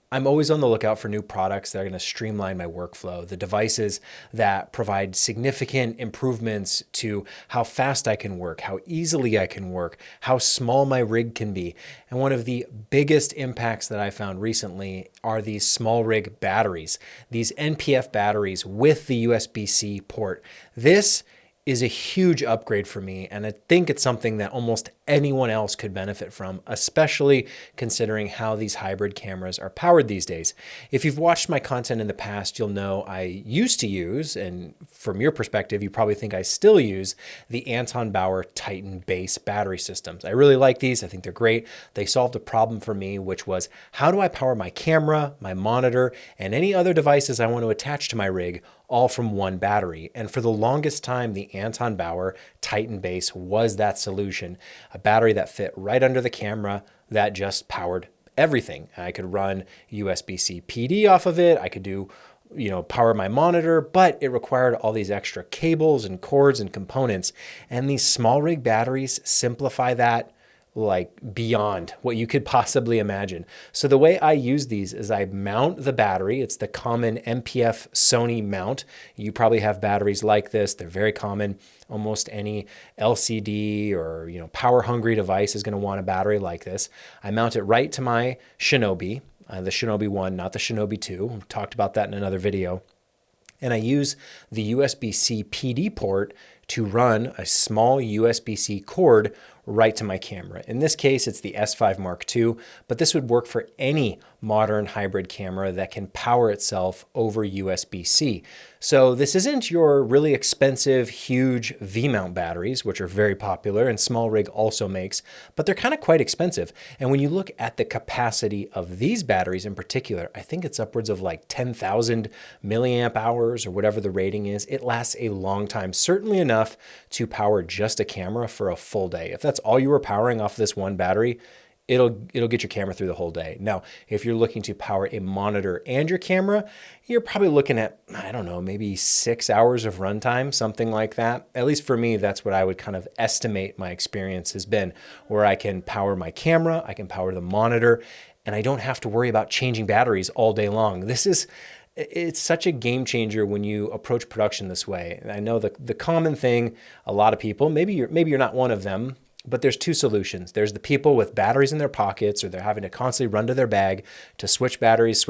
I'm always on the lookout for new products that are going to streamline my workflow, the devices that provide significant improvements to how fast I can work, how easily I can work, how small my rig can be. And one of the biggest impacts that I found recently are these SMALLRIG batteries, these NPF batteries with the USB-C port. This is a huge upgrade for me, and I think it's something that almost anyone else could benefit from, especially considering how these hybrid cameras are powered these days. If you've watched my content in the past, you'll know I used to use, and from your perspective, you probably think I still use, the Anton Bauer Titan base battery systems. I really like these. I think they're great. They solved a problem for me, which was how do I power my camera, my monitor, and any other devices I want to attach to my rig all from one battery. And for the longest time, the Anton Bauer Titan base was that solution, a battery that fit right under the camera that just powered everything. I could run USB-C PD off of it. I could do, power my monitor, but it required all these extra cables and cords and components. And these SMALLRIG batteries simplify that like beyond what you could possibly imagine. So the way I use these is I mount the battery. It's the common MPF Sony mount. You probably have batteries like this. They're very common. Almost any LCD or power hungry device is going to want a battery like this. I mount it right to my Shinobi, the Shinobi 1, not the Shinobi 2. We've talked about that in another video. And I use the USB-C PD port to run a small USB-C cord right to my camera. In this case, it's the S5 Mark II, but this would work for any modern hybrid camera that can power itself over USB-C. So this isn't your really expensive, huge V-mount batteries, which are very popular and SMALLRIG also makes, but they're kind of quite expensive. And when you look at the capacity of these batteries in particular, I think it's upwards of like 10,000 milliamp hours or whatever the rating is. It lasts a long time, certainly enough to power just a camera for a full day. If that's all you were powering off this one battery, it'll get your camera through the whole day. Now, if you're looking to power a monitor and your camera, you're probably looking at, I don't know, maybe 6 hours of runtime, something like that. At least for me, that's what I would kind of estimate my experience has been, where I can power my camera, I can power the monitor, and I don't have to worry about changing batteries all day long. It's such a game changer when you approach production this way. And I know the common thing, a lot of people, maybe you're not one of them, but there's two solutions. There's the people with batteries in their pockets, or they're having to constantly run to their bag to switch batteries,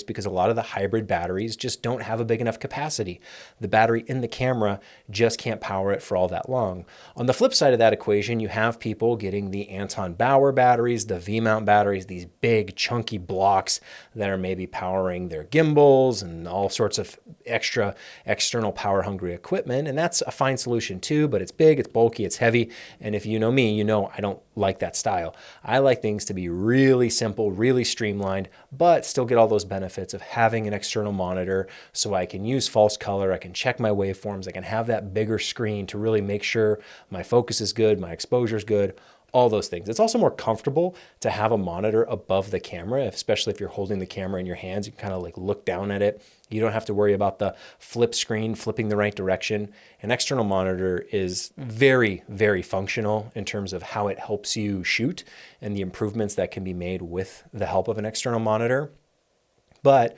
because a lot of the hybrid batteries just don't have a big enough capacity. The battery in the camera just can't power it for all that long. On the flip side of that equation, you have people getting the Anton Bauer batteries, the V-mount batteries, these big chunky blocks that are maybe powering their gimbals and all sorts of extra external power hungry equipment. And that's a fine solution too, but it's big, it's bulky, it's heavy. And if you know me, I don't like that style. I like things to be really simple, really streamlined, but still get all those benefits of having an external monitor so I can use false color, I can check my waveforms, I can have that bigger screen to really make sure my focus is good, my exposure is good, all those things. It's also more comfortable to have a monitor above the camera, especially if you're holding the camera in your hands. You can kind of like look down at it. You don't have to worry about the flip screen flipping the right direction. An external monitor is very, very functional in terms of how it helps you shoot and the improvements that can be made with the help of an external monitor. But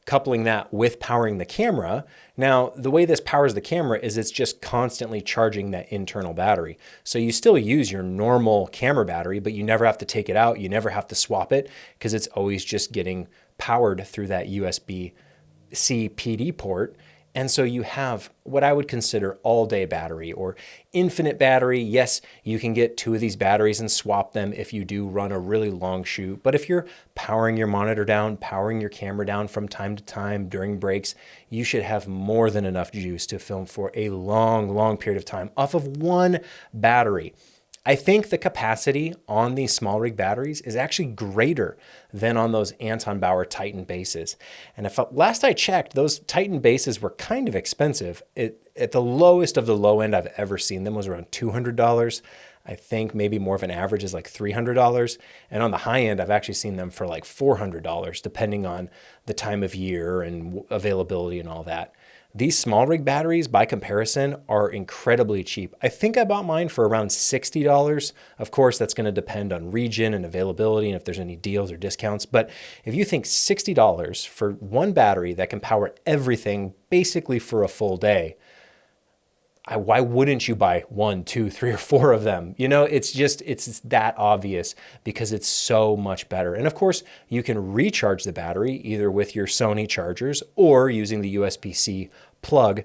coupling that with powering the camera. Now, the way this powers the camera is it's just constantly charging that internal battery. So you still use your normal camera battery, but you never have to take it out. You never have to swap it because it's always just getting powered through that USB-C PD port. And so you have what I would consider all-day battery or infinite battery. Yes, you can get 2 of these batteries and swap them if you do run a really long shoot. But if you're powering your monitor down, powering your camera down from time to time during breaks, you should have more than enough juice to film for a long, long period of time off of one battery. I think the capacity on these SMALLRIG batteries is actually greater than on those Anton Bauer Titan bases. And last I checked, those Titan bases were kind of expensive. At the lowest of the low end I've ever seen them was around $200. I think maybe more of an average is like $300. And on the high end, I've actually seen them for like $400, depending on the time of year and availability and all that. These SMALLRIG batteries, by comparison, are incredibly cheap. I think I bought mine for around $60. Of course, that's going to depend on region and availability and if there's any deals or discounts. But if you think $60 for one battery that can power everything basically for a full day, why wouldn't you buy 1, 2, 3, or 4 of them? You know, it's that obvious because it's so much better. And of course, you can recharge the battery either with your Sony chargers or using the USB-C plug.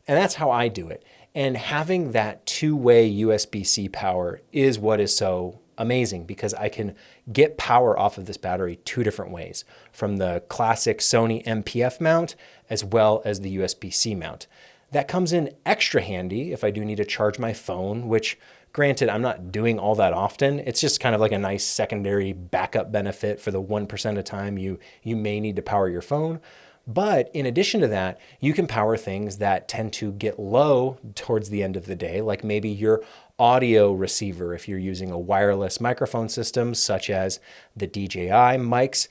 And that's how I do it. And having that two-way USB-C power is what is so amazing because I can get power off of this battery 2 different ways, from the classic Sony MPF mount as well as the USB-C mount. That comes in extra handy if I do need to charge my phone, which granted, I'm not doing all that often. It's just kind of like a nice secondary backup benefit for the 1% of time you may need to power your phone. But in addition to that, you can power things that tend to get low towards the end of the day, like maybe your audio receiver if you're using a wireless microphone system such as the DJI mics.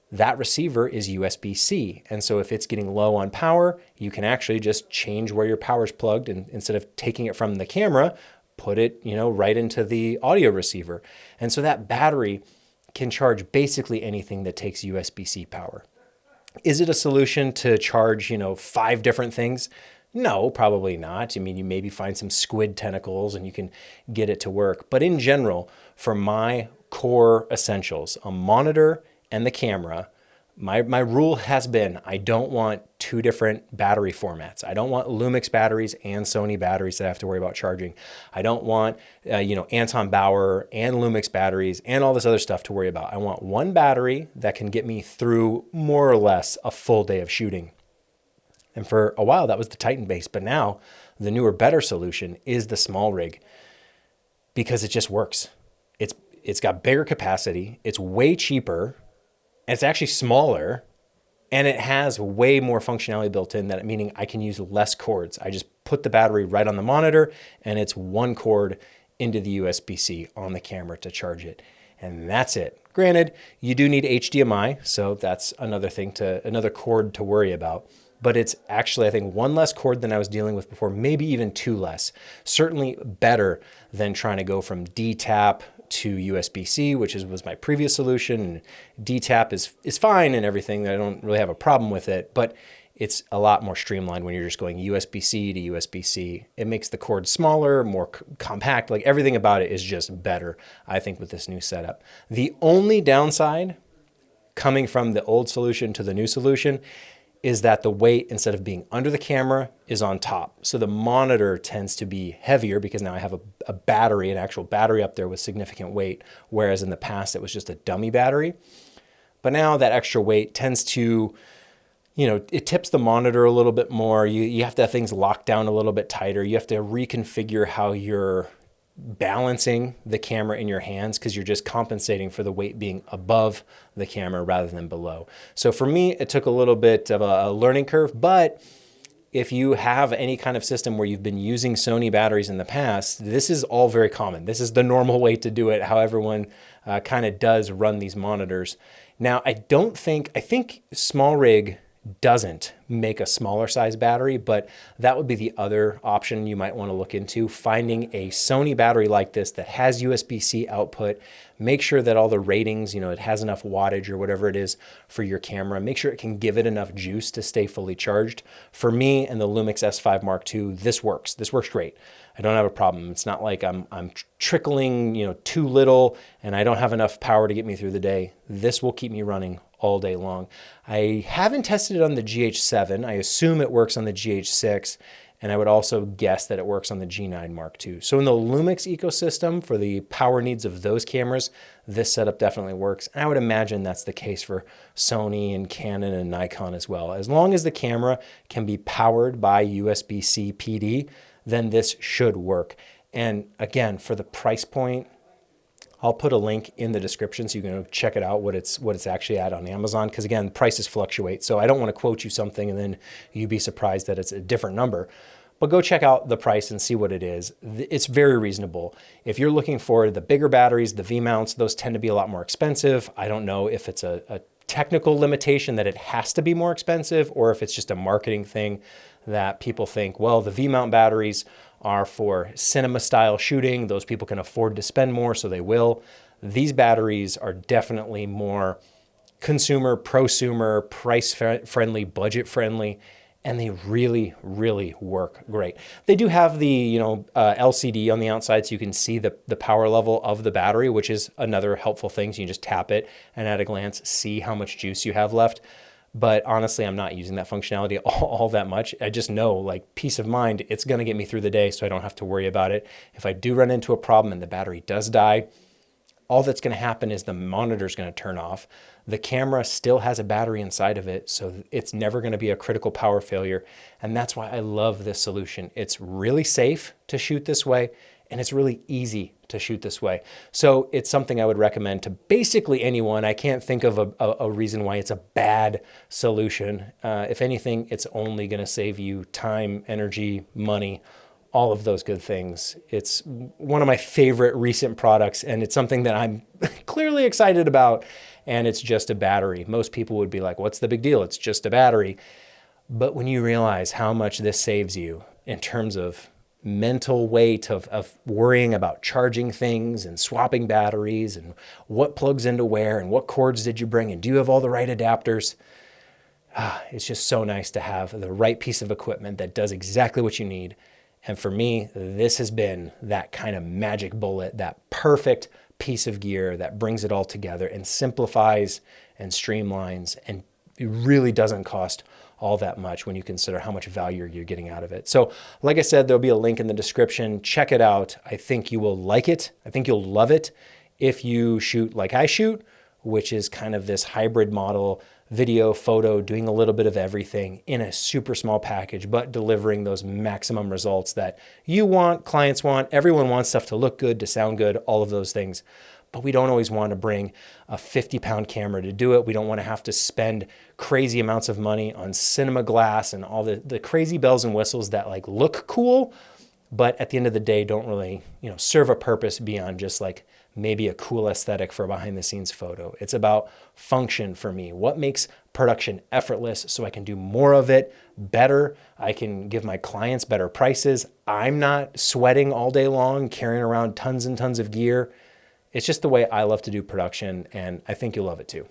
That receiver is USB-C. And so if it's getting low on power, you can actually just change where your power's plugged, and instead of taking it from the camera, put it, right into the audio receiver. And so that battery can charge basically anything that takes USB-C power. Is it a solution to charge, 5 different things? No, probably not. I mean, you maybe find some squid tentacles and you can get it to work. But in general, for my core essentials, a monitor and the camera, my rule has been I don't want 2 different battery formats. I don't want Lumix batteries and Sony batteries that I have to worry about charging. I don't want Anton Bauer and Lumix batteries and all this other stuff to worry about. I want one battery that can get me through more or less a full day of shooting. And for a while that was the Titan base, but now the newer, better solution is the SMALLRIG because it just works. It's got bigger capacity, it's way cheaper, it's actually smaller, and it has way more functionality built in, that meaning I can use less cords. I just put the battery right on the monitor and it's one cord into the USB-C on the camera to charge it. And that's it. Granted, you do need HDMI, so that's another cord to worry about. But it's actually, I think, 1 less cord than I was dealing with before, maybe even 2 less. Certainly better than trying to go from D-tap to USB-C, which was my previous solution. And D-tap is fine and everything. I don't really have a problem with it, but it's a lot more streamlined when you're just going USB-C to USB-C. It makes the cord smaller, more compact. Like everything about it is just better, I think, with this new setup. The only downside coming from the old solution to the new solution is that the weight, instead of being under the camera, is on top. So the monitor tends to be heavier because now I have a battery, an actual battery up there with significant weight, whereas in the past it was just a dummy battery. But now that extra weight tends to, it tips the monitor a little bit more. You have to have things locked down a little bit tighter. You have to reconfigure how you're balancing the camera in your hands because you're just compensating for the weight being above the camera rather than below. So for me, it took a little bit of a learning curve, but if you have any kind of system where you've been using Sony batteries in the past, this is all very common. This is the normal way to do it, how everyone kind of does run these monitors. Now, I think SMALLRIG doesn't make a smaller size battery, but that would be the other option you might want to look into, finding a Sony battery like this that has USB-C output. Make sure that all the ratings, it has enough wattage or whatever it is for your camera. Make sure it can give it enough juice to stay fully charged. For me and the Lumix S5 Mark II, this works. This works great. I don't have a problem. It's not like I'm trickling, too little and I don't have enough power to get me through the day. This will keep me running all day long. I haven't tested it on the GH7. I assume it works on the GH6, and I would also guess that it works on the G9 Mark II. So in the Lumix ecosystem, for the power needs of those cameras, this setup definitely works. And I would imagine that's the case for Sony and Canon and Nikon as well. As long as the camera can be powered by USB-C PD, then this should work. And again, for the price point, I'll put a link in the description so you can check it out, what it's actually at on Amazon. Because again, prices fluctuate. So I don't want to quote you something and then you be surprised that it's a different number. But go check out the price and see what it is. It's very reasonable. If you're looking for the bigger batteries, the V-mounts, those tend to be a lot more expensive. I don't know if it's a technical limitation that it has to be more expensive, or if it's just a marketing thing that people think, well, the V-mount batteries are for cinema style shooting. Those people can afford to spend more, so they will. These batteries are definitely more consumer, prosumer, price friendly, budget friendly, and they really, really work great. They do have the LCD on the outside, so you can see the power level of the battery, which is another helpful thing. So you can just tap it and at a glance see how much juice you have left. But honestly, I'm not using that functionality all that much. I just know, like, peace of mind, it's going to get me through the day, so I don't have to worry about it. If I do run into a problem and the battery does die, all that's going to happen is the monitor's going to turn off. The camera still has a battery inside of it, so it's never going to be a critical power failure. And that's why I love this solution. It's really safe to shoot this way, and it's really easy to shoot this way. So it's something I would recommend to basically anyone. I can't think of a reason why it's a bad solution. If anything, it's only going to save you time, energy, money, all of those good things. It's one of my favorite recent products, and it's something that I'm clearly excited about, and it's just a battery. Most people would be like, what's the big deal? It's just a battery. But when you realize how much this saves you in terms of mental weight of worrying about charging things and swapping batteries and what plugs into where and what cords did you bring and do you have all the right adapters, it's just so nice to have the right piece of equipment that does exactly what you need. And for me, this has been that kind of magic bullet, that perfect piece of gear that brings it all together and simplifies and streamlines, and it really doesn't cost all that much when you consider how much value you're getting out of it. So like I said, there'll be a link in the description. Check it out. I think you will like it. I think you'll love it if you shoot like I shoot, which is kind of this hybrid model, video, photo, doing a little bit of everything in a super small package, but delivering those maximum results that you want, clients want. Everyone wants stuff to look good, to sound good, all of those things. But we don't always want to bring a 50-pound camera to do it. We don't want to have to spend crazy amounts of money on cinema glass and all the crazy bells and whistles that like look cool, but at the end of the day don't really, serve a purpose beyond just like maybe a cool aesthetic for a behind the scenes photo. It's about function for me. What makes production effortless so I can do more of it better? I can give my clients better prices. I'm not sweating all day long, carrying around tons and tons of gear. It's just the way I love to do production, and I think you'll love it too.